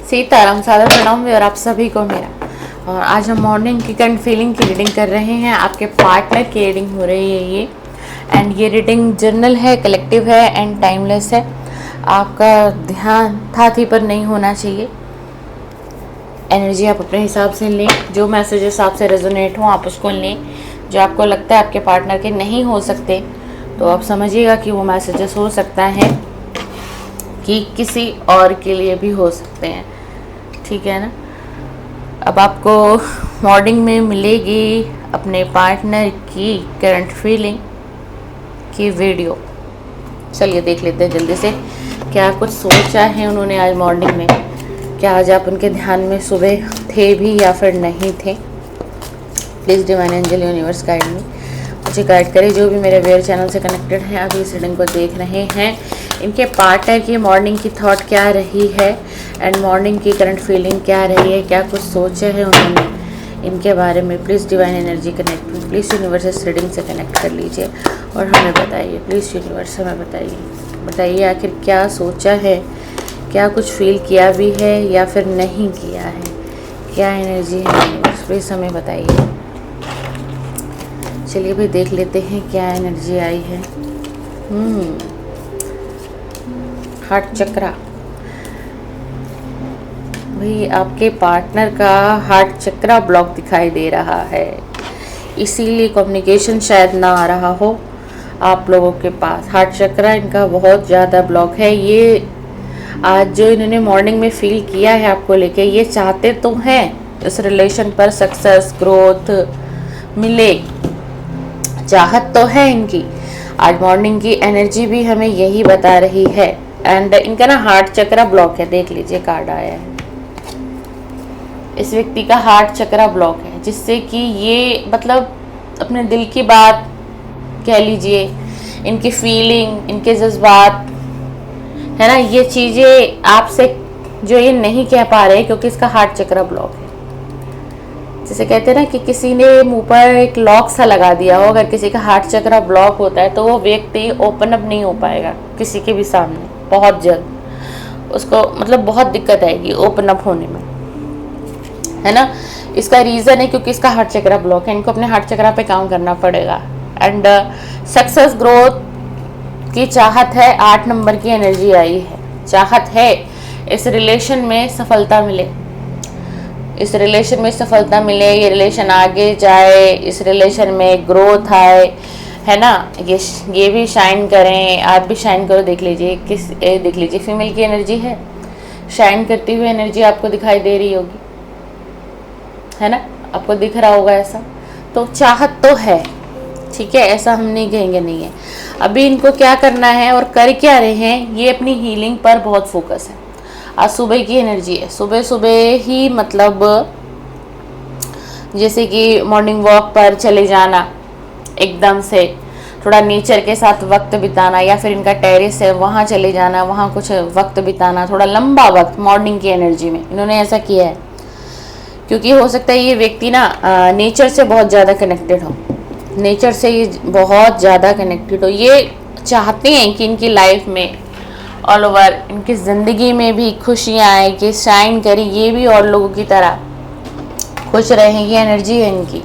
सीताराम सादर प्रणाम और आप सभी को मेरा। और आज हम मॉर्निंग की करंट फीलिंग की रीडिंग कर रहे हैं। आपके पार्टनर की रीडिंग हो रही है ये, एंड ये रीडिंग जर्नल है, कलेक्टिव है एंड टाइमलेस है। आपका ध्यान था पर नहीं होना चाहिए। एनर्जी आप अपने हिसाब से लें, जो मैसेजेस आपसे रेजोनेट हो आप उसको लें। जो आपको लगता है आपके पार्टनर के नहीं हो सकते तो आप समझिएगा कि वो मैसेजेस हो सकता है कि किसी और के लिए भी हो सकते हैं, ठीक है ना। अब आपको मॉर्निंग में मिलेगी अपने पार्टनर की करंट फीलिंग की वीडियो। चलिए देख लेते हैं जल्दी से क्या कुछ सोचा है उन्होंने आज मॉर्निंग में। क्या आज आप उनके ध्यान में सुबह थे भी या फिर नहीं थे। Please divine angel universe guide में मुझे गाइड करें। जो भी मेरे वेयर चैनल से कनेक्टेड हैं, अभी इस रीडिंग को देख रहे हैं, इनके पार्टनर की मॉर्निंग की थॉट क्या रही है एंड मॉर्निंग की करंट फीलिंग क्या रही है, क्या कुछ सोचा है उन्होंने इनके बारे में। Please divine energy connect, please universe इस रीडिंग से कनेक्ट कर लीजिए और हमें बताइए। प्लीज़ यूनिवर्स हमें बताइए आखिर क्या सोचा है, क्या कुछ फील किया भी है या फिर नहीं किया है, क्या एनर्जी है यूनिवर्स, प्लीज़ हमें बताइए। चलिए भी देख लेते हैं क्या एनर्जी आई है। हार्ट चक्रा, भाई आपके पार्टनर का हार्ट चक्रा ब्लॉक दिखाई दे रहा है, इसीलिए कम्युनिकेशन शायद ना आ रहा हो आप लोगों के पास। हार्ट चक्रा इनका बहुत ज़्यादा ब्लॉक है। ये आज जो इन्होंने मॉर्निंग में फील किया है आपको लेके, ये चाहते तो हैं इस रिलेशन पर सक्सेस ग्रोथ मिले, चाहत तो है इनकी। आज मॉर्निंग की एनर्जी भी हमें यही बता रही है। एंड इनका ना हार्ट चक्रा ब्लॉक है, देख लीजिए कार्ड आया है। इस व्यक्ति का हार्ट चक्रा ब्लॉक है, जिससे कि ये मतलब अपने दिल की बात कह लीजिए, इनकी फीलिंग, इनके जज्बात है ना, ये चीज़ें आपसे जो ये नहीं कह पा रहे क्योंकि इसका हार्ट चक्रा ब्लॉक है। जैसे कहते हैं ना कि किसी ने मुंह पर एक लॉक सा लगा दिया हो, अगर किसी का हार्ट चक्रा ब्लॉक होता है तो वो व्यक्ति ओपन अप नहीं हो पाएगा किसी के भी सामने। बहुत जल्द उसको मतलब बहुत दिक्कत आएगी ओपन अप होने में, है ना। इसका रीज़न है क्योंकि इसका हार्ट चक्रा ब्लॉक है। इनको अपने हार्ट चक्रा पे काम करना पड़ेगा। एंड सक्सेस ग्रोथ की चाहत है। 8 नंबर की एनर्जी आई है, चाहत है इस रिलेशन में सफलता मिले, इस रिलेशन में सफलता मिले, ये आगे जाए, इस रिलेशन में ग्रोथ आए, है ना। ये भी शाइन करें, आप भी शाइन करो। देख लीजिए देख लीजिए फीमेल की एनर्जी है, शाइन करती हुई एनर्जी आपको दिखाई दे रही होगी, है ना, आपको दिख रहा होगा ऐसा। तो चाहत तो है, ठीक है, ऐसा हम नहीं कहेंगे नहीं है। अभी इनको क्या करना है और कर क्या रहे हैं, ये अपनी हीलिंग पर बहुत फोकस है। आज सुबह की एनर्जी है, सुबह सुबह ही मतलब जैसे कि मॉर्निंग वॉक पर चले जाना, एकदम से थोड़ा नेचर के साथ वक्त बिताना, या फिर इनका टेरेस है वहाँ चले जाना, वहाँ कुछ वक्त बिताना, थोड़ा लंबा वक्त मॉर्निंग की एनर्जी में इन्होंने ऐसा किया है। क्योंकि हो सकता है ये व्यक्ति ना नेचर से बहुत ज़्यादा कनेक्टेड हो, नेचर से ये बहुत ज़्यादा कनेक्टेड हो। ये चाहते हैं कि इनकी लाइफ में ऑल ओवर इनकी ज़िंदगी में भी खुशियाँ आए, कि शाइन करें, ये भी और लोगों की तरह खुश रहें। ये एनर्जी है इनकी,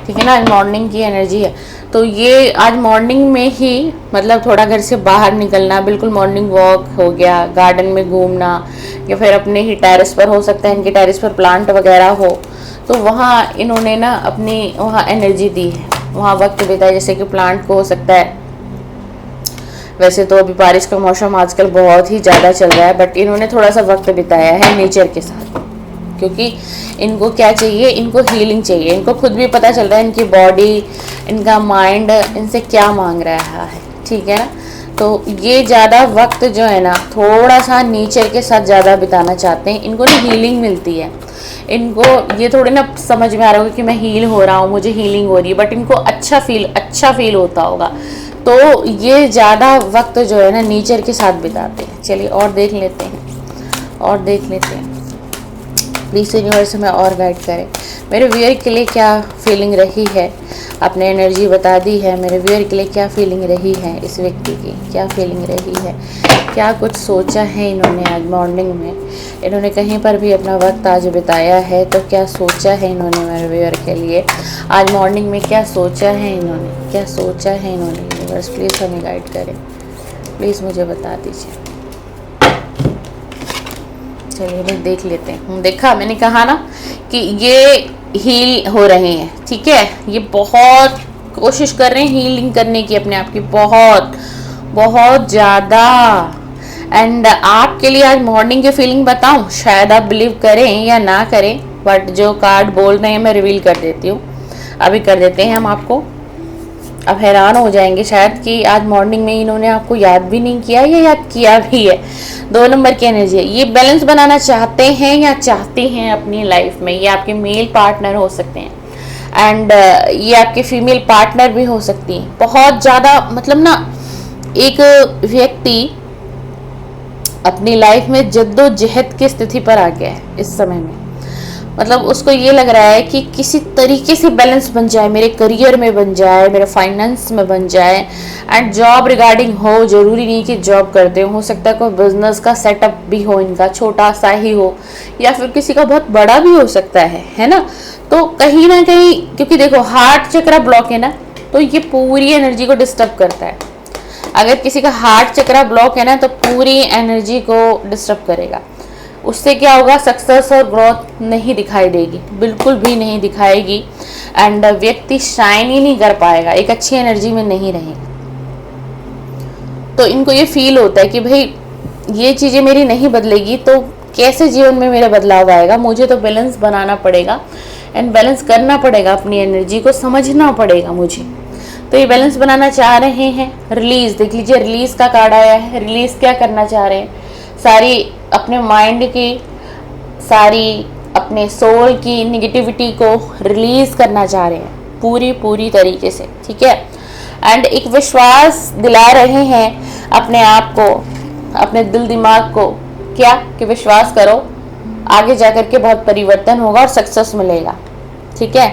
ठीक है ना। आज मॉर्निंग की एनर्जी है, तो ये आज मॉर्निंग में ही मतलब थोड़ा घर से बाहर निकलना, बिल्कुल मॉर्निंग वॉक हो गया, गार्डन में घूमना, या फिर अपने ही टेरेस पर, हो सकता है इनके टेरेस पर प्लांट वगैरह हो, तो वहाँ इन्होंने ना अपनी वहाँ एनर्जी दी है, वहाँ वक्त बिताया। जैसे कि प्लांट को हो सकता है, वैसे तो अभी बारिश का मौसम आजकल बहुत ही ज़्यादा चल रहा है, बट इन्होंने थोड़ा सा वक्त बिताया है नेचर के साथ। क्योंकि इनको क्या चाहिए, इनको हीलिंग चाहिए। इनको खुद भी पता चल रहा है इनकी बॉडी, इनका माइंड इनसे क्या मांग रहा है, ठीक है ना। तो ये ज़्यादा वक्त जो है ना थोड़ा सा नेचर के साथ ज़्यादा बिताना चाहते हैं। इनको ना हीलिंग मिलती है, इनको ये थोड़े ना समझ में आ रहा होगा कि मैं हील हो रहा हूँ, मुझे हीलिंग हो रही है, बट इनको अच्छा फील होता होगा। तो ये ज़्यादा वक्त जो है ना नेचर के साथ बिताते हैं। चलिए और देख लेते हैं, प्लीज़ यूनिवर्स हमें और गाइड करें। मेरे व्यूअर के लिए क्या फीलिंग रही है आपने एनर्जी बता दी है मेरे व्यूअर के लिए। क्या फीलिंग रही है इस व्यक्ति की, क्या फीलिंग रही है, क्या कुछ सोचा है इन्होंने आज मॉर्निंग में। इन्होंने कहीं पर भी अपना वक्त आज बिताया है तो क्या सोचा है इन्होंने मेरे व्यूअर के लिए आज मॉर्निंग में, क्या सोचा है इन्होंने, क्या सोचा है इन्होंने। यूनिवर्स प्लीज़ हमें गाइड करें, प्लीज़ मुझे बता दीजिए। चलिए मैं देख लेते हैं। देखा, मैंने कहा ना कि ये हील हो रहे हैं, ठीक है। ये बहुत कोशिश कर रहे हैं हीलिंग करने की अपने आप की, बहुत बहुत ज़्यादा। एंड आपके लिए आज मॉर्निंग की फीलिंग बताऊं, शायद आप बिलीव करें या ना करें, बट जो कार्ड बोल रहे हैं मैं रिवील कर देती हूँ। अभी कर देते हैं हम आपको। अब हैरान हो जाएंगे शायद कि आज मॉर्निंग में इन्होंने आपको याद भी नहीं किया या याद किया भी है। 2 नंबर की एनर्जी है। ये बैलेंस बनाना चाहते हैं या चाहती हैं अपनी लाइफ में। ये आपके मेल पार्टनर हो सकते हैं एंड ये आपके फीमेल पार्टनर भी हो सकती हैं। बहुत ज़्यादा मतलब ना, एक व्यक्ति अपनी लाइफ में जद्दोजहद की स्थिति पर आ गया है इस समय में। मतलब उसको ये लग रहा है कि किसी तरीके से बैलेंस बन जाए, मेरे करियर में बन जाए, मेरे फाइनेंस में बन जाए एंड जॉब रिगार्डिंग हो। जरूरी नहीं कि जॉब करते हो सकता है कोई बिजनेस का सेटअप भी हो इनका, छोटा सा ही हो या फिर किसी का बहुत बड़ा भी हो सकता है ना। तो कहीं ना कहीं, क्योंकि देखो हार्ट चक्र ब्लॉक है ना, तो ये पूरी एनर्जी को डिस्टर्ब करता है। अगर किसी का हार्ट चक्र ब्लॉक है ना तो पूरी एनर्जी को डिस्टर्ब करेगा। उससे क्या होगा, सक्सेस और ग्रोथ नहीं दिखाई देगी, बिल्कुल भी नहीं दिखाएगी एंड व्यक्ति शाइन ही नहीं कर पाएगा, एक अच्छी एनर्जी में नहीं रहेगा। तो इनको ये फील होता है कि भाई ये चीज़ें मेरी नहीं बदलेगी तो कैसे जीवन में मेरा बदलाव आएगा। मुझे तो बैलेंस बनाना पड़ेगा एंड बैलेंस करना पड़ेगा, अपनी एनर्जी को समझना पड़ेगा मुझे। तो ये बैलेंस बनाना चाह रहे हैं। रिलीज देख लीजिए, रिलीज का कार्ड आया है। रिलीज क्या करना चाह रहे हैं, सारी अपने माइंड की, सारी अपने सोल की निगेटिविटी को रिलीज करना चाह रहे हैं पूरी तरीके से, ठीक है। एंड एक विश्वास दिला रहे हैं अपने आप को, अपने दिल दिमाग को, क्या कि विश्वास करो आगे जाकर के बहुत परिवर्तन होगा और सक्सेस मिलेगा, ठीक है।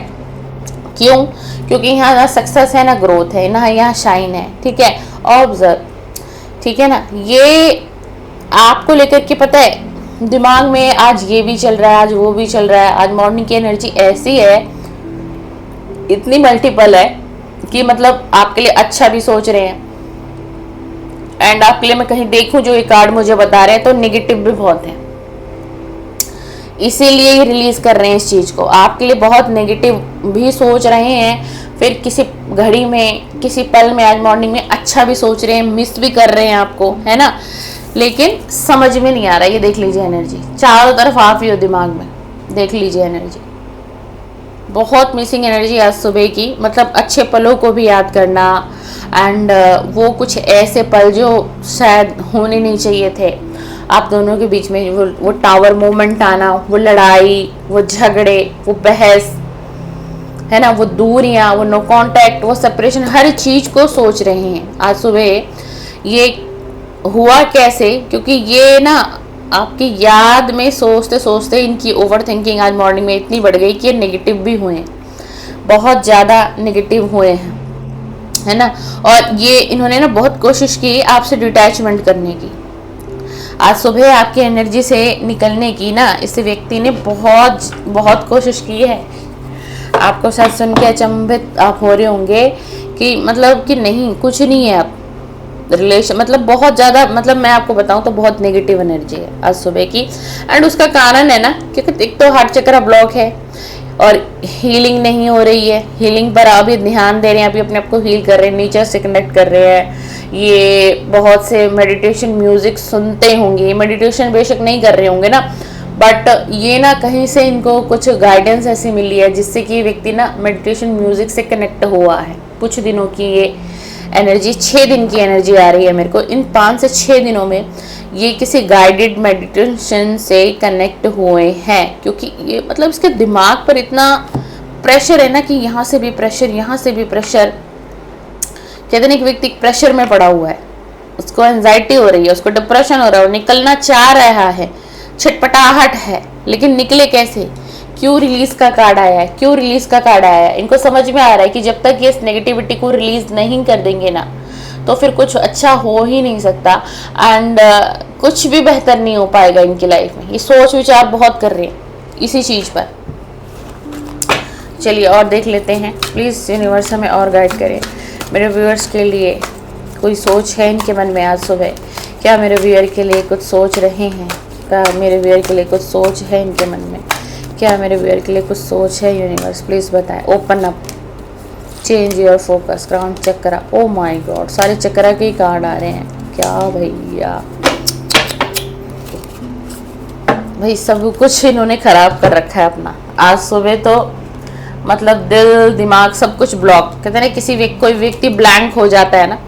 क्यों, क्योंकि यहाँ ना सक्सेस है ना ग्रोथ है, ना यहाँ शाइन है, ठीक है। ऑब्जर्व, ठीक है ना। ये आपको लेकर के पता है दिमाग में आज ये भी चल रहा है, आज वो भी चल रहा है। आज मॉर्निंग की एनर्जी ऐसी है, इतनी मल्टीपल है कि मतलब आपके लिए अच्छा भी सोच रहे हैं एंड आपके लिए मैं कहीं देखूं जो ये कार्ड मुझे बता रहे हैं तो नेगेटिव भी बहुत है। इसीलिए ये रिलीज कर रहे हैं इस चीज को। आपके लिए बहुत नेगेटिव भी सोच रहे हैं, फिर किसी घड़ी में, किसी पल में, आज मॉर्निंग में अच्छा भी सोच रहे हैं, मिस भी कर रहे हैं आपको, है ना। लेकिन समझ में नहीं आ रहा। ये देख लीजिए एनर्जी, चारों तरफ आप ही हो दिमाग में, देख लीजिए एनर्जी। बहुत मिसिंग एनर्जी आज सुबह की। मतलब अच्छे पलों को भी याद करना एंड वो कुछ ऐसे पल जो शायद होने नहीं चाहिए थे आप दोनों के बीच में, वो टावर मोमेंट आना, वो लड़ाई, वो झगड़े, वो बहस, है ना, वो दूरियां, वो नो कांटेक्ट, वो सेपरेशन, हर चीज को सोच रहे हैं आज सुबह। ये हुआ कैसे, क्योंकि ये ना आपकी याद में सोचते सोचते इनकी ओवर थिंकिंग आज मॉर्निंग में इतनी बढ़ गई कि ये नेगेटिव भी हुए हैं, बहुत ज़्यादा नेगेटिव हुए हैं, है ना। और ये इन्होंने ना बहुत कोशिश की आपसे डिटैचमेंट करने की। आज सुबह आपकी एनर्जी से निकलने की ना इस व्यक्ति ने बहुत बहुत कोशिश की है। आपको शायद सुन के अचंभित आप हो रहे होंगे कि मतलब कि नहीं, कुछ नहीं है अब रिलेशन, मतलब बहुत ज़्यादा, मतलब मैं आपको बताऊं तो बहुत नेगेटिव एनर्जी है आज सुबह की। एंड उसका कारण है ना, क्योंकि एक तो हार्ट चक्र ब्लॉक है और हीलिंग नहीं हो रही है। हीलिंग पर अभी ध्यान दे रहे हैं, अभी अपने आप को हील कर रहे हैं, नेचर से कनेक्ट कर रहे हैं। ये बहुत से मेडिटेशन म्यूजिक सुनते होंगे, मेडिटेशन बेशक नहीं कर रहे होंगे ना, बट ये ना कहीं से इनको कुछ गाइडेंस ऐसी मिली है जिससे कि ये व्यक्ति ना मेडिटेशन म्यूजिक से कनेक्ट हुआ है। कुछ दिनों की ये एनर्जी, 6 दिन की एनर्जी आ रही है मेरे को। इन 5 से 6 दिनों में ये किसी गाइडेड मेडिटेशन से कनेक्ट हुए हैं, क्योंकि ये मतलब इसके दिमाग पर इतना प्रेशर है ना कि यहाँ से भी प्रेशर, यहाँ से भी प्रेशर। कहते हैं कि व्यक्ति प्रेशर में पड़ा हुआ है, उसको एंजाइटी हो रही है, उसको डिप्रेशन हो रहा है, निकलना चाह रहा है, छटपटाहट है, लेकिन निकले कैसे, क्यों रिलीज का कार्ड आया है, क्यों रिलीज का कार्ड आया है। इनको समझ में आ रहा है कि जब तक ये इस नेगेटिविटी को रिलीज नहीं कर देंगे ना तो फिर कुछ अच्छा हो ही नहीं सकता। एंड कुछ भी बेहतर नहीं हो पाएगा इनकी लाइफ में। ये सोच विचार बहुत कर रहे हैं इसी चीज पर। चलिए और देख लेते हैं, प्लीज यूनिवर्स हमें और गाइड करें। मेरे व्यूअर्स के लिए कोई सोच है इनके मन में आज सुबह? क्या मेरे व्यूअर के लिए कुछ सोच रहे हैं? क्या मेरे व्यूअर के लिए कुछ सोच है इनके मन में? क्या मेरे व्यूअर के लिए कुछ सोच है? यूनिवर्स प्लीज़ बताएं। Open up, change your focus, crown chakra. Oh my God, सारे चक्रा के ही कार्ड आ रहे हैं। क्या भैया, भाई सब कुछ इन्होंने खराब कर रखा है अपना। आज सुबह तो मतलब दिल दिमाग सब कुछ ब्लॉक। कहते हैं ना किसी कोई व्यक्ति ब्लैंक हो जाता है ना,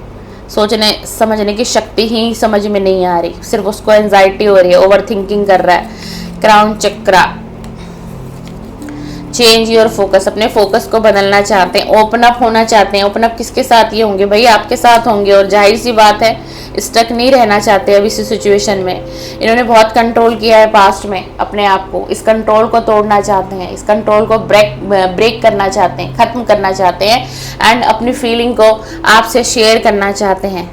सोचने समझने की शक्ति ही समझ में नहीं आ रही, सिर्फ उसको एंजाइटी हो रही है, ओवर थिंकिंग कर रहा है। Crown chakra, change your focus, अपने फोकस को बदलना चाहते हैं, ओपन अप होना चाहते हैं। ओपन अप किसके साथ ये होंगे भाई? आपके साथ होंगे। और जाहिर सी बात है स्टक नहीं रहना चाहते अब इस सिचुएशन में। इन्होंने बहुत कंट्रोल किया है पास्ट में अपने आप को, इस कंट्रोल को तोड़ना चाहते हैं, इस कंट्रोल को ब्रेक करना चाहते हैं, खत्म करना चाहते हैं एंड अपनी फीलिंग को आपसे शेयर करना चाहते हैं।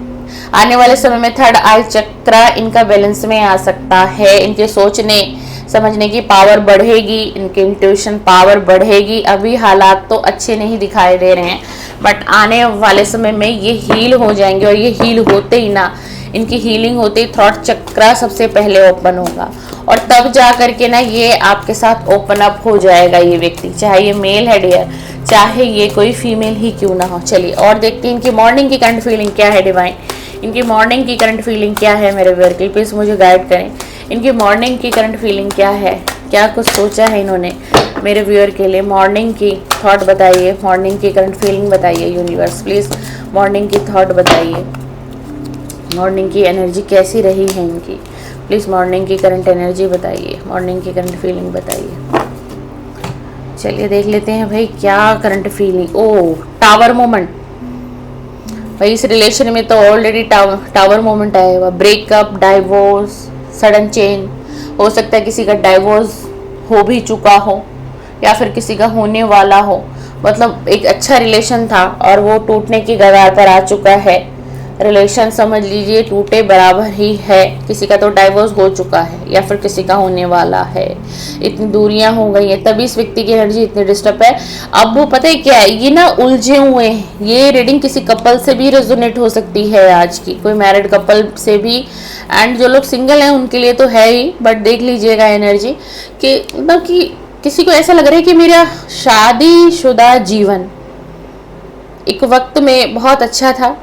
आने वाले समय में थर्ड आई चक्रा इनका बैलेंस में आ सकता है। इनके सोचने समझने की पावर बढ़ेगी, इनकी इंट्यूशन पावर बढ़ेगी। अभी हालात तो अच्छे नहीं दिखाई दे रहे हैं बट आने वाले समय में ये हील हो जाएंगे। और ये हील होते ही ना, इनकी हीलिंग होते ही थॉट चक्रा सबसे पहले ओपन होगा और तब जा करके ना ये आपके साथ ओपन अप हो जाएगा ये व्यक्ति, चाहे ये मेल है डियर, चाहे ये कोई फीमेल ही क्यों ना हो। चलिए और देखते हैं इनकी मॉर्निंग की करंट फीलिंग क्या है डिवाइन। इनकी मॉर्निंग की करंट फीलिंग क्या है मेरे व्यूअर के? प्लीज़ मुझे गाइड करें। इनकी मॉर्निंग की करंट फीलिंग क्या है? क्या कुछ सोचा है इन्होंने मेरे व्यूअर के लिए? मॉर्निंग की थॉट बताइए, मॉर्निंग की करंट फीलिंग बताइए यूनिवर्स प्लीज़। मॉर्निंग की थॉट बताइए, मॉर्निंग की एनर्जी कैसी रही है इनकी? प्लीज़ मॉर्निंग की करंट एनर्जी बताइए, मॉर्निंग की करंट फीलिंग बताइए। चलिए देख लेते हैं भाई क्या करंट फीलिंग। ओह, टावर मोमेंट। भाई इस रिलेशन में तो ऑलरेडी टावर मोमेंट आया हुआ। Breakup, divorce, sudden change. हो सकता है किसी का डाइवोर्स हो भी चुका हो या फिर किसी का होने वाला हो। मतलब एक अच्छा रिलेशन था और वो टूटने की कगार पर आ चुका है। रिलेशन समझ लीजिए टूटे बराबर ही है। किसी का तो डाइवोर्स हो चुका है या फिर किसी का होने वाला है। इतनी दूरियां हो गई हैं तभी इस व्यक्ति की एनर्जी इतनी डिस्टर्ब है। अब वो पता है क्या है, ये ना उलझे हुए हैं। ये रीडिंग किसी कपल से भी रेजोनेट हो सकती है आज की, कोई मैरिड कपल से भी। एंड जो लोग सिंगल हैं उनके लिए तो है ही, बट देख लीजिएगा एनर्जी कि मतलब कि किसी को ऐसा लग रहा है कि मेरा शादीशुदा जीवन एक वक्त में बहुत अच्छा था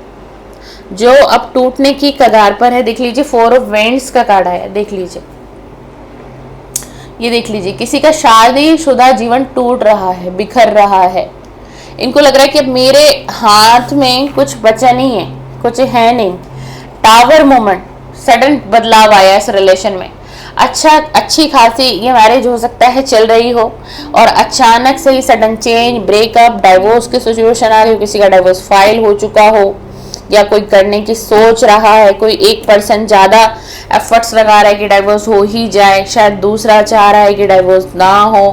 जो अब टूटने की कगार पर है। देख लीजिए 4 ऑफ वेंड्स का कार्ड आया, देख लीजिए, ये देख लीजिए किसी का शादीशुदा जीवन टूट रहा है, बिखर रहा है। इनको लग रहा है कि अब मेरे हाथ में कुछ बचा नहीं है, कुछ है नहीं। टावर मोमेंट, सडन बदलाव आया इस रिलेशन में। अच्छी खासी ये मैरिज हो सकता है चल रही हो और अचानक से ही सडन चेंज, ब्रेकअप, डाइवोर्स की सिचुएशन आ रही हो। किसी का डाइवोर्स फाइल हो चुका हो या कोई करने की सोच रहा है। कोई एक पर्सन ज़्यादा एफर्ट्स लगा रहा है कि डाइवोर्स हो ही जाए, शायद दूसरा चाह रहा है कि डाइवोर्स ना हो,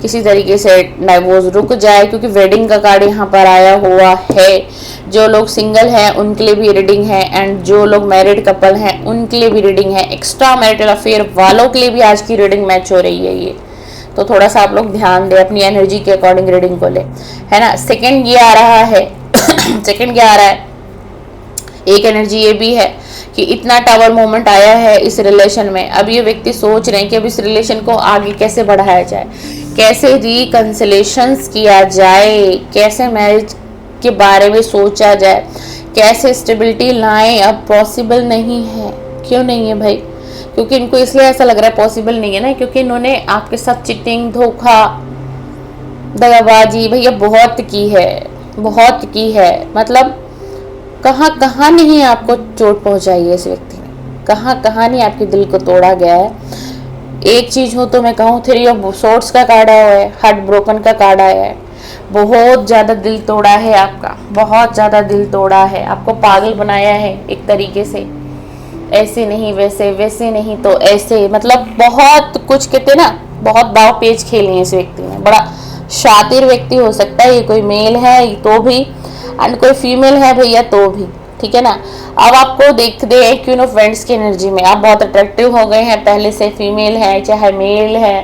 किसी तरीके से डाइवोर्स रुक जाए क्योंकि वेडिंग का कार्ड यहाँ पर आया हुआ है। जो लोग सिंगल हैं उनके लिए भी रीडिंग है एंड जो लोग मैरिड कपल हैं उनके लिए भी रीडिंग है। एक्स्ट्रा मैरिटल अफेयर वालों के लिए भी आज की रीडिंग मैच हो रही है ये, तो थोड़ा सा आप लोग ध्यान दें, अपनी एनर्जी के अकॉर्डिंग रीडिंग को ले, है ना। सेकेंड ये आ रहा है सेकेंड क्या आ रहा है, एक एनर्जी ये भी है कि इतना टावर मोमेंट आया है इस रिलेशन में। अब ये व्यक्ति सोच रहे हैं कि अब इस रिलेशन को आगे कैसे बढ़ाया जाए, कैसे रिकंसिलेशंस किया जाए, कैसे मैरिज के बारे में सोचा जाए, कैसे स्टेबिलिटी लाएं। अब पॉसिबल नहीं है। क्यों नहीं है भाई? क्योंकि इनको इसलिए ऐसा लग रहा है पॉसिबल नहीं है ना, क्योंकि इन्होंने आपके साथ चिटिंग, धोखा, दगाबाजी भैया बहुत की है, बहुत की है। मतलब कहाँ कहाँ नहीं आपको चोट पहुंचाई है इस व्यक्ति ने, कहाँ कहाँ नहीं आपके दिल को तोड़ा गया है। एक चीज हो तो मैं कहूँ 3 ऑफ सोर्ड्स का कार्ड आया है, हार्ट ब्रोकन का कार्ड आया है। बहुत ज़्यादा दिल तोड़ा है आपका, बहुत ज़्यादा दिल तोड़ा है, आपको पागल बनाया है एक तरीके से। ऐसे नहीं वैसे, वैसे नहीं तो ऐसे, मतलब बहुत कुछ कहते ना बहुत दाव पेच खेले हैं इस व्यक्ति ने, बड़ा शातिर व्यक्ति हो सकता है। ये कोई मेल है तो भी एंड कोई फीमेल है भैया तो भी, ठीक है ना। अब आपको देखते हैं क्वीन ऑफ वेंट्स की एनर्जी में आप बहुत अट्रैक्टिव हो गए हैं, पहले से फीमेल है चाहे मेल है,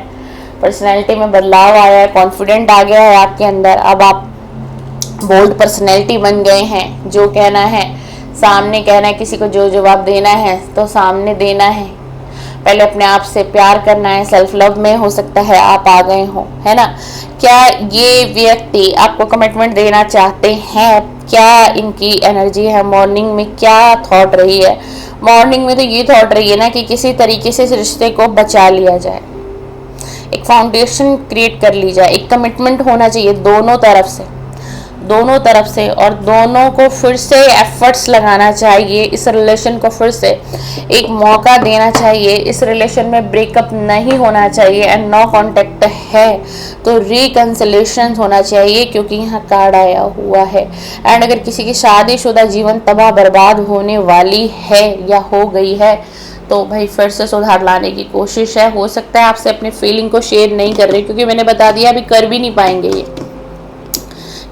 पर्सनैलिटी में बदलाव आया है, कॉन्फिडेंट आ गया है आपके अंदर। अब आप बोल्ड पर्सनैलिटी बन गए हैं, जो कहना है सामने कहना है, किसी को जो जवाब देना है तो सामने देना है। पहले अपने आप से प्यार करना है, सेल्फ लव में हो सकता है आप आ गए हो, है ना। क्या ये व्यक्ति आपको कमिटमेंट देना चाहते हैं? क्या इनकी एनर्जी है? मॉर्निंग में क्या थॉट रही है? मॉर्निंग में तो ये थॉट रही है ना कि किसी तरीके से इस रिश्ते को बचा लिया जाए, एक फाउंडेशन क्रिएट कर ली जाए, एक कमिटमेंट होना चाहिए दोनों तरफ से, और दोनों को फिर से एफर्ट्स लगाना चाहिए, इस रिलेशन को फिर से एक मौका देना चाहिए। इस रिलेशन में ब्रेकअप नहीं होना चाहिए एंड नो कांटेक्ट है तो रिकंसिलेशन होना चाहिए, क्योंकि यहाँ कार्ड आया हुआ है। एंड अगर किसी की शादीशुदा जीवन तबाह बर्बाद होने वाली है या हो गई है तो भाई फिर से सुधार लाने की कोशिश है। हो सकता है आपसे अपनी फीलिंग को शेयर नहीं कर रहे, क्योंकि मैंने बता दिया अभी कर भी नहीं पाएंगे ये,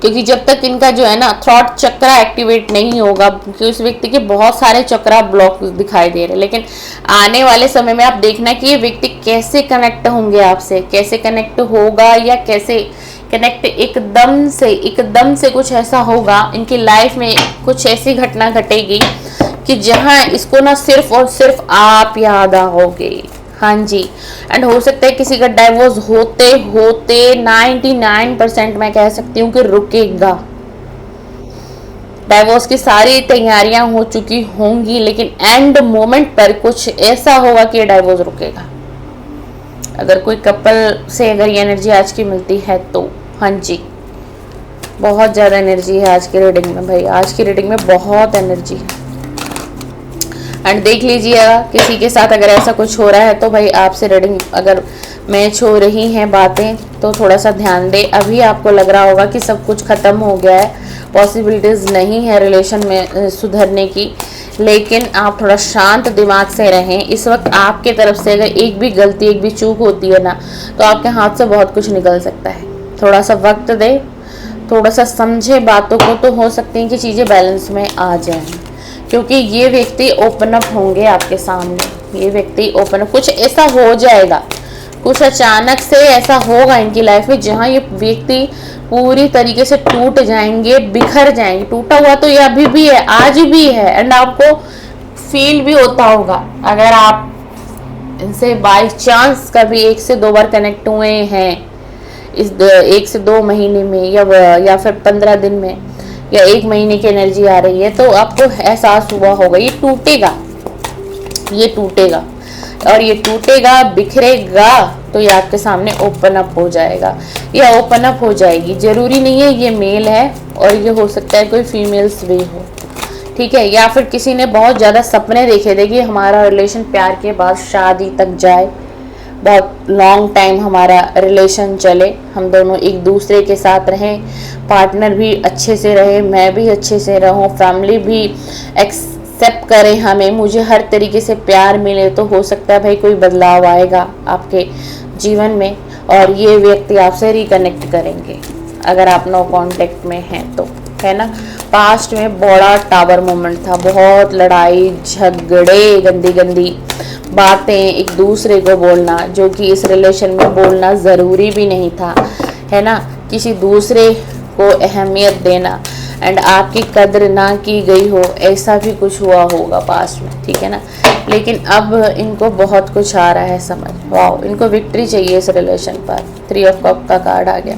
क्योंकि जब तक इनका जो है ना थॉट चक्रा एक्टिवेट नहीं होगा, क्योंकि उस व्यक्ति के बहुत सारे चक्रा ब्लॉक दिखाई दे रहे हैं। लेकिन आने वाले समय में आप देखना कि ये व्यक्ति कैसे कनेक्ट होंगे आपसे, कैसे कनेक्ट होगा, या कैसे कनेक्ट एकदम से कुछ ऐसा होगा इनकी लाइफ में, कुछ ऐसी घटना घटेगी कि जहां इसको ना सिर्फ और सिर्फ आप याद आओगे। हाँ जी, एंड हो सकता है किसी का डाइवोर्स होते होते 99% मैं कह सकती हूँ कि रुकेगा। डाइवोर्स की सारी तैयारियां हो चुकी होंगी, लेकिन एंड मोमेंट पर कुछ ऐसा होगा कि डाइवोर्स रुकेगा। अगर कोई कपल से अगर ये एनर्जी आज की मिलती है तो हाँ जी, बहुत ज़्यादा एनर्जी है आज की रीडिंग में भाई, आज की रीडिंग में बहुत एनर्जी है। एंड देख लीजिएगा किसी के साथ अगर ऐसा कुछ हो रहा है तो भाई आपसे रीडिंग अगर मैच हो रही हैं बातें तो थोड़ा सा ध्यान दें। अभी आपको लग रहा होगा कि सब कुछ ख़त्म हो गया है, पॉसिबिलिटीज़ नहीं है रिलेशन में सुधरने की, लेकिन आप थोड़ा शांत दिमाग से रहें। इस वक्त आपके तरफ से अगर एक भी गलती, एक भी चूक होती है ना तो आपके हाथ से बहुत कुछ निकल सकता है। थोड़ा सा वक्त दे, थोड़ा सा समझे बातों को, तो हो सकती है कि चीज़ें बैलेंस में आ जाएं, क्योंकि ये व्यक्ति ओपन अप होंगे आपके सामने। ये व्यक्ति ओपन अप, कुछ ऐसा हो जाएगा, कुछ अचानक से ऐसा होगा इनकी लाइफ में जहाँ ये व्यक्ति पूरी तरीके से टूट जाएंगे, बिखर जाएंगे। टूटा हुआ तो ये अभी भी है, आज भी है, एंड आपको फील भी होता होगा अगर आप इनसे बाई चांस कभी 1 से 2 बार कनेक्ट हुए हैं इस 1 से 2 महीने में, या फिर 15 दिन में, या 1 महीने की एनर्जी आ रही है, तो आपको एहसास हुआ होगा ये टूटेगा, और ये टूटेगा, बिखरेगा, तो ये आपके सामने ओपन अप हो जाएगा या ओपन अप हो जाएगी। जरूरी नहीं है ये मेल है, और ये हो सकता है कोई फीमेल्स भी हो, ठीक है। या फिर किसी ने बहुत ज़्यादा सपने देखे थे कि हमारा रिलेशन प्यार के बाद शादी तक जाए, बहुत लॉन्ग टाइम हमारा रिलेशन चले, हम दोनों एक दूसरे के साथ रहें, पार्टनर भी अच्छे से रहे, मैं भी अच्छे से रहूं, फैमिली भी एक्सेप्ट करे हमें, मुझे हर तरीके से प्यार मिले। तो हो सकता है भाई कोई बदलाव आएगा आपके जीवन में, और ये व्यक्ति आपसे रिकनेक्ट करेंगे अगर आप नो कांटेक्ट में हैं तो, है ना। पास्ट में बड़ा टावर मोमेंट था, बहुत लड़ाई झगड़े, गंदी बातें एक दूसरे को बोलना, जो कि इस रिलेशन में बोलना ज़रूरी भी नहीं था, है ना। किसी दूसरे को अहमियत देना एंड आपकी कद्र ना की गई हो, ऐसा भी कुछ हुआ होगा पास्ट में, ठीक है ना। लेकिन अब इनको बहुत कुछ आ रहा है समझ, वाओ, इनको विक्ट्री चाहिए इस रिलेशन पर। 3 ऑफ कप का कार्ड आ गया।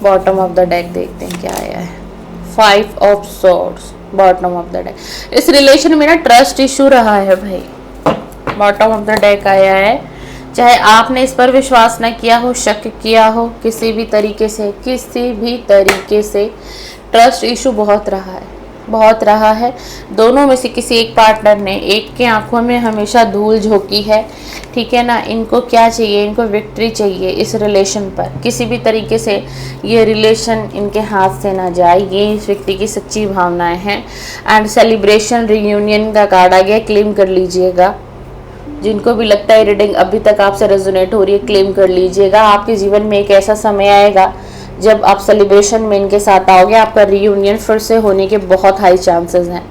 बॉटम ऑफ द डेक देखते हैं क्या आया है। 5 of swords, bottom of the deck. इस रिलेशन में ना ट्रस्ट इशू रहा है भाई, बॉटम ऑफ द डेक आया है। चाहे आपने इस पर विश्वास न किया हो, शक किया हो, किसी भी तरीके से ट्रस्ट इशू बहुत रहा है। दोनों में से किसी एक पार्टनर ने, एक के आंखों में हमेशा धूल झोंकी है, ठीक है ना। इनको क्या चाहिए, इनको विक्ट्री चाहिए इस रिलेशन पर, किसी भी तरीके से ये रिलेशन इनके हाथ से ना जाए, ये इस व्यक्ति की सच्ची भावनाएं हैं। एंड सेलिब्रेशन, रियूनियन का कार्ड आ गया, क्लेम कर लीजिएगा। जिनको भी लगता है रीडिंग अभी तक आपसे रेजोनेट हो रही है, क्लेम कर लीजिएगा। आपके जीवन में एक ऐसा समय आएगा जब आप सेलिब्रेशन में इनके साथ आओगे, आपका रीयूनियन फिर से होने के बहुत हाई चांसेस हैं।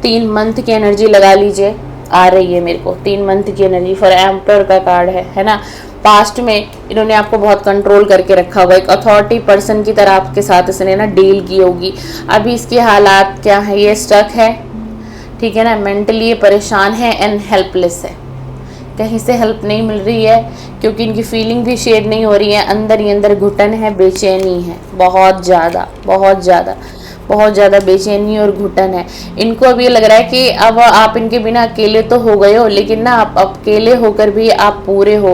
3 मंथ की एनर्जी लगा लीजिए, आ रही है मेरे को 3 मंथ की एनर्जी। फॉर एम्पर का कार्ड है ना। पास्ट में इन्होंने आपको बहुत कंट्रोल करके रखा होगा, एक अथॉरिटी पर्सन की तरह आपके साथ इसने ना डील की होगी। अभी इसके हालात क्या है, ये स्टक है, ठीक है ना, मेंटली ये परेशान है एंड हेल्पलेस है, कहीं से हेल्प नहीं मिल रही है, क्योंकि इनकी फीलिंग भी शेयर नहीं हो रही है, अंदर ही अंदर घुटन है, बेचैनी है, बहुत ज़्यादा बहुत ज़्यादा बहुत ज़्यादा बेचैनी और घुटन है। इनको अब ये लग रहा है कि अब आप इनके बिना अकेले तो हो गए हो, लेकिन ना आप अकेले होकर भी आप पूरे हो,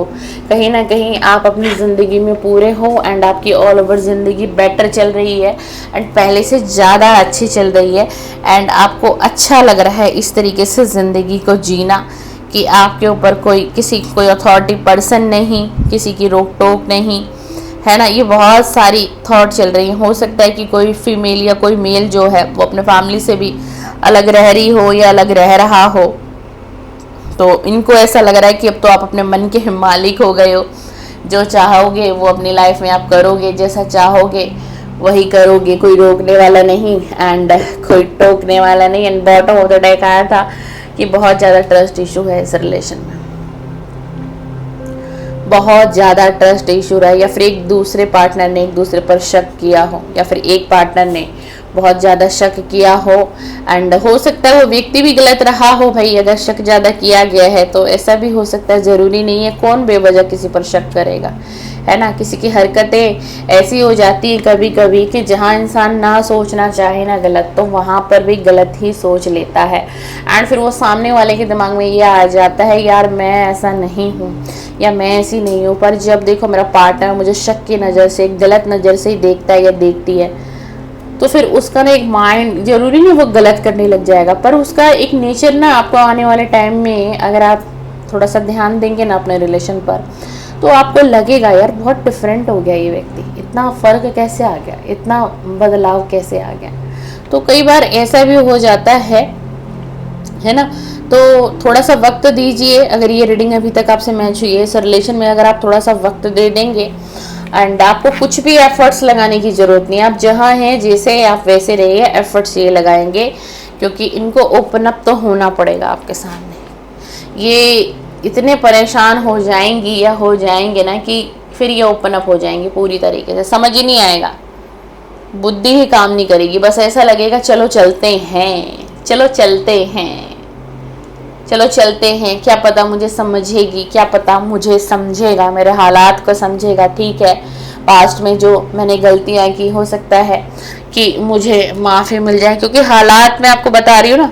कहीं ना कहीं आप अपनी ज़िंदगी में पूरे हो एंड आपकी ऑल ओवर ज़िंदगी बेटर चल रही है एंड पहले से ज़्यादा अच्छी चल रही है एंड आपको अच्छा लग रहा है इस तरीके से ज़िंदगी को जीना कि आपके ऊपर कोई अथॉरिटी पर्सन नहीं, किसी की रोक टोक नहीं, है ना। ये बहुत सारी थॉट चल रही हैं। हो सकता है कि कोई फीमेल या कोई मेल जो है वो अपने फैमिली से भी अलग रह रही हो या अलग रह रहा हो, तो इनको ऐसा लग रहा है कि अब तो आप अपने मन के मालिक हो गए हो, जो चाहोगे वो अपनी लाइफ में आप करोगे, जैसा चाहोगे वही करोगे, कोई रोकने वाला नहीं एंड कोई टोकने वाला नहीं। And bottom of the deck आया था कि बहुत ज़्यादा ट्रस्ट इशू है इस रिलेशन में, बहुत ज़्यादा ट्रस्ट इशू रहा है, या फिर एक दूसरे पार्टनर ने एक दूसरे पर शक किया हो, या फिर एक पार्टनर ने बहुत ज़्यादा शक किया हो एंड हो सकता है वो व्यक्ति भी गलत रहा हो। भाई अगर शक ज़्यादा किया गया है तो ऐसा भी हो सकता है, ज़रूरी नहीं है, कौन बेवजह किसी पर शक करेगा, है ना। किसी की हरकतें ऐसी हो जाती है कभी कभी कि जहाँ इंसान ना सोचना चाहे ना गलत, तो वहाँ पर भी गलत ही सोच लेता है एंड फिर वो सामने वाले के दिमाग में ये आ जाता है, यार मैं ऐसा नहीं हूँ या मैं ऐसी नहीं हूँ, पर जब देखो मेरा पार्टनर मुझे शक की नज़र से, गलत नज़र से ही देखता है या देखती है, तो फिर उसका ना एक माइंड, जरूरी नहीं वो गलत करने लग जाएगा, पर उसका एक नेचर ना आपको आने वाले टाइम में अगर आप थोड़ा सा ध्यान देंगे ना अपने रिलेशन पर, तो आपको लगेगा यार बहुत डिफरेंट हो गया ये व्यक्ति, इतना फ़र्क कैसे आ गया, इतना बदलाव कैसे आ गया। तो कई बार ऐसा भी हो जाता है ना। तो थोड़ा सा वक्त दीजिए, अगर ये रीडिंग अभी तक आपसे मैच हुई है, इस रिलेशन में अगर आप थोड़ा सा वक्त दे देंगे एंड आपको कुछ भी एफर्ट्स लगाने की ज़रूरत नहीं, आप जहाँ हैं जैसे आप वैसे रहिए, एफर्ट्स ये लगाएंगे क्योंकि इनको ओपन अप तो होना पड़ेगा आपके सामने। ये इतने परेशान हो जाएंगी या हो जाएंगे ना कि फिर ये ओपन अप हो जाएंगे पूरी तरीके से, समझ ही नहीं आएगा, बुद्धि ही काम नहीं करेगी, बस ऐसा लगेगा चलो चलते हैं, चलो चलते हैं, चलो चलते हैं, क्या पता मुझे समझेगी, क्या पता मुझे समझेगा, मेरे हालात को समझेगा, ठीक है पास्ट में जो मैंने गलतियां की हो सकता है कि मुझे माफ़ी मिल जाए, क्योंकि हालात मैं आपको बता रही हूँ ना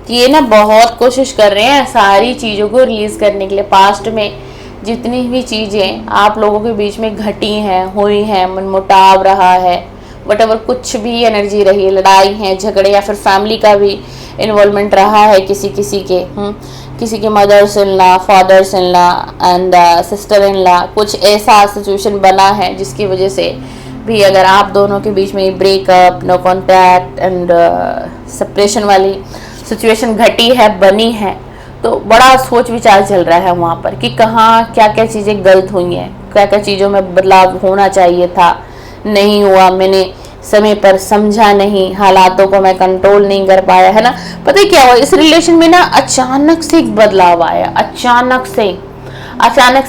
कि ये ना बहुत कोशिश कर रहे हैं सारी चीज़ों को रिलीज़ करने के लिए। पास्ट में जितनी भी चीज़ें आप लोगों के बीच में घटी हैं, हुई हैं, मनमुटाव रहा है, वटएवर कुछ भी एनर्जी रही है, लड़ाई है, झगड़े, या फिर फैमिली का भी इन्वॉल्वमेंट रहा है किसी के mothers in law, fathers in law and sister in law, कुछ ऐसा सिचुएशन बना है जिसकी वजह से भी अगर आप दोनों के बीच में breakup, no contact and separation वाली सिचुएशन घटी है, बनी है, तो बड़ा सोच विचार चल रहा है वहाँ पर कि कहाँ क्या क्या चीज़ें गलत हुई हैं, क्या क्या चीज़ों में बदलाव होना चाहिए था, नहीं हुआ, मैंने समय पर समझा नहीं, हालातों को मैं कंट्रोल नहीं कर पाया, है ना। पता है क्या हुआ इस रिलेशन में ना, अचानक से एक बदलाव आया, अचानक से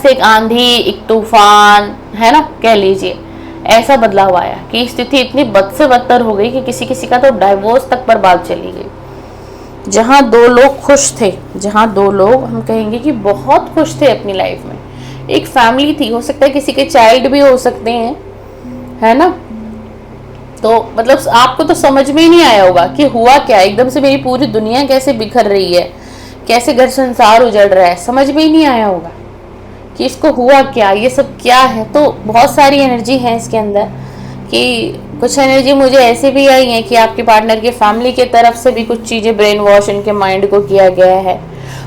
एक आंधी, एक तूफान, है ना, कह लीजिए ऐसा बदलाव आया कि स्थिति इतनी बद से बदतर हो गई कि किसी का तो डाइवोर्स तक पर बात चली गई। जहाँ 2 लोग खुश थे, जहाँ 2 लोग हम कहेंगे कि बहुत खुश थे अपनी लाइफ में, एक फैमिली थी, हो सकता है किसी के चाइल्ड भी हो सकते हैं, है ना, तो मतलब आपको तो समझ में ही नहीं आया होगा कि हुआ क्या, एकदम से मेरी पूरी दुनिया कैसे बिखर रही है, कैसे घर संसार उजड़ रहा है, समझ में ही नहीं आया होगा कि इसको हुआ क्या, ये सब क्या है। तो बहुत सारी एनर्जी है इसके अंदर कि कुछ एनर्जी मुझे ऐसे भी आई है कि आपके पार्टनर के फैमिली के तरफ से भी कुछ चीज़ें ब्रेन वॉश इनके माइंड को किया गया है,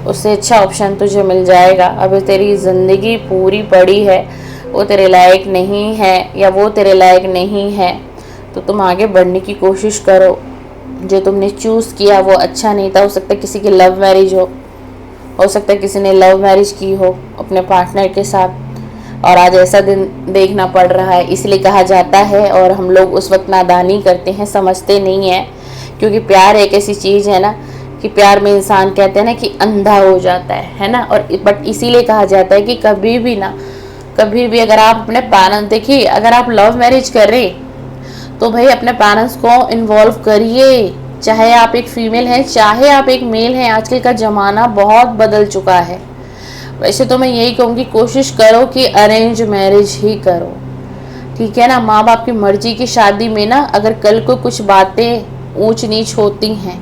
उससे अच्छा ऑप्शन तुझे मिल जाएगा, अभी तेरी ज़िंदगी पूरी पड़ी है, वो तेरे लायक नहीं है या वो तेरे लायक नहीं है, तो तुम आगे बढ़ने की कोशिश करो। जो तुमने चूज़ किया वो अच्छा नहीं था, हो सकता है किसी की लव मैरिज हो हो सकता है किसी ने लव मैरिज की हो अपने पार्टनर के साथ, और आज ऐसा दिन देखना पड़ रहा है। इसलिए कहा जाता है, और हम लोग उस वक्त नादानी करते हैं, समझते नहीं हैं, क्योंकि प्यार एक ऐसी चीज़ है ना कि प्यार में इंसान कहते हैं ना कि अंधा हो जाता है ना। और बट इसीलिए कहा जाता है कि कभी भी अगर आप अपने पेरेंट्स, देखिए अगर आप लव मैरिज कर रहे तो भाई अपने पेरेंट्स को इन्वॉल्व करिए, चाहे आप एक फीमेल हैं चाहे आप एक मेल हैं। आजकल का ज़माना बहुत बदल चुका है। वैसे तो मैं यही कहूँगी, कोशिश करो कि अरेंज मैरिज ही करो, ठीक है ना। माँ बाप की मर्जी की शादी में ना अगर कल को कुछ बातें ऊंच नीच होती हैं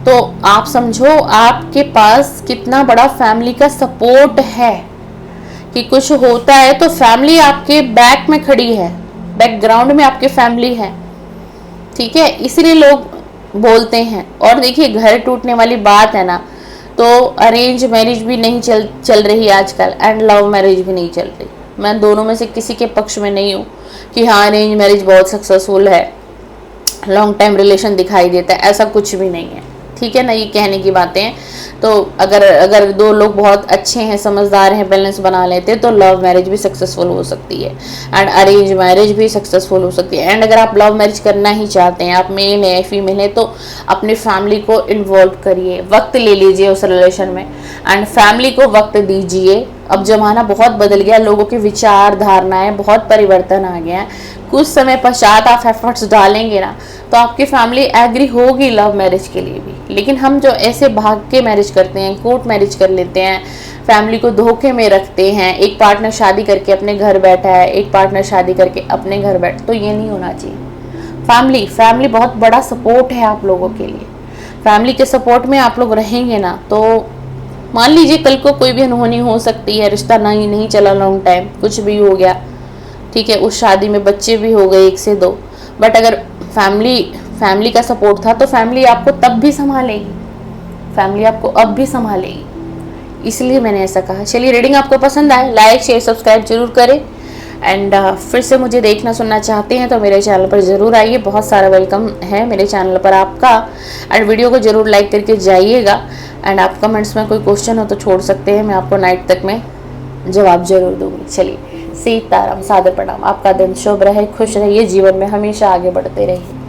तो आप समझो आपके पास कितना बड़ा फैमिली का सपोर्ट है, कि कुछ होता है तो फैमिली आपके बैक में खड़ी है, बैकग्राउंड में आपके फैमिली है, ठीक है। इसलिए लोग बोलते हैं। और देखिए घर टूटने वाली बात है ना, तो अरेंज मैरिज भी नहीं चल रही आजकल, एंड लव मैरिज भी नहीं चल रही। मैं दोनों में से किसी के पक्ष में नहीं हूँ कि हाँ अरेंज मैरिज बहुत सक्सेसफुल है, लॉन्ग टाइम रिलेशन दिखाई देता है, ऐसा कुछ भी नहीं है, ठीक है ना। ये कहने की बातें हैं। तो अगर दो लोग बहुत अच्छे हैं, समझदार हैं, बैलेंस बना लेते हैं तो लव मैरिज भी सक्सेसफुल हो सकती है, एंड अरेंज मैरिज भी सक्सेसफुल हो सकती है। एंड अगर आप लव मैरिज करना ही चाहते हैं, आप मेल हैं फीमेल हैं, तो अपनी फैमिली को इन्वॉल्व करिए, वक्त ले लीजिए उस रिलेशन में, एंड फैमिली को वक्त दीजिए। अब ज़माना बहुत बदल गया, लोगों की विचार धारणाएं बहुत परिवर्तन आ गया है। कुछ समय पश्चात आप एफर्ट्स डालेंगे ना तो आपकी फैमिली एग्री होगी लव मैरिज के लिए भी। लेकिन हम जो ऐसे भाग के मैरिज करते हैं, कोर्ट मैरिज कर लेते हैं, फैमिली को धोखे में रखते हैं, एक पार्टनर शादी करके अपने घर बैठा है, एक पार्टनर शादी करके अपने घर बैठा, तो ये नहीं होना चाहिए। फैमिली बहुत बड़ा सपोर्ट है आप लोगों के लिए। फैमिली के सपोर्ट में आप लोग रहेंगे ना तो मान लीजिए कल को कोई भी अनहोनी हो सकती है, रिश्ता नहीं चला लॉन्ग टाइम, कुछ भी हो गया, ठीक है, उस शादी में बच्चे भी हो गए 1 से 2, बट अगर फैमिली का सपोर्ट था तो फैमिली आपको तब भी संभालेगी, फैमिली आपको अब भी संभालेगी। इसलिए मैंने ऐसा कहा। चलिए, रीडिंग आपको पसंद आए लाइक शेयर सब्सक्राइब जरूर करें, एंड फिर से मुझे देखना सुनना चाहते हैं तो मेरे चैनल पर ज़रूर आइए, बहुत सारा वेलकम है मेरे चैनल पर आपका। एंड वीडियो को ज़रूर लाइक करके जाइएगा, एंड आप कमेंट्स में कोई क्वेश्चन हो तो छोड़ सकते हैं, मैं आपको नाइट तक में जवाब जरूर दूंगी। चलिए, सीताराम, सादर प्रणाम। आपका दिन शुभ रहे, खुश रहिए, जीवन में हमेशा आगे बढ़ते रहिए।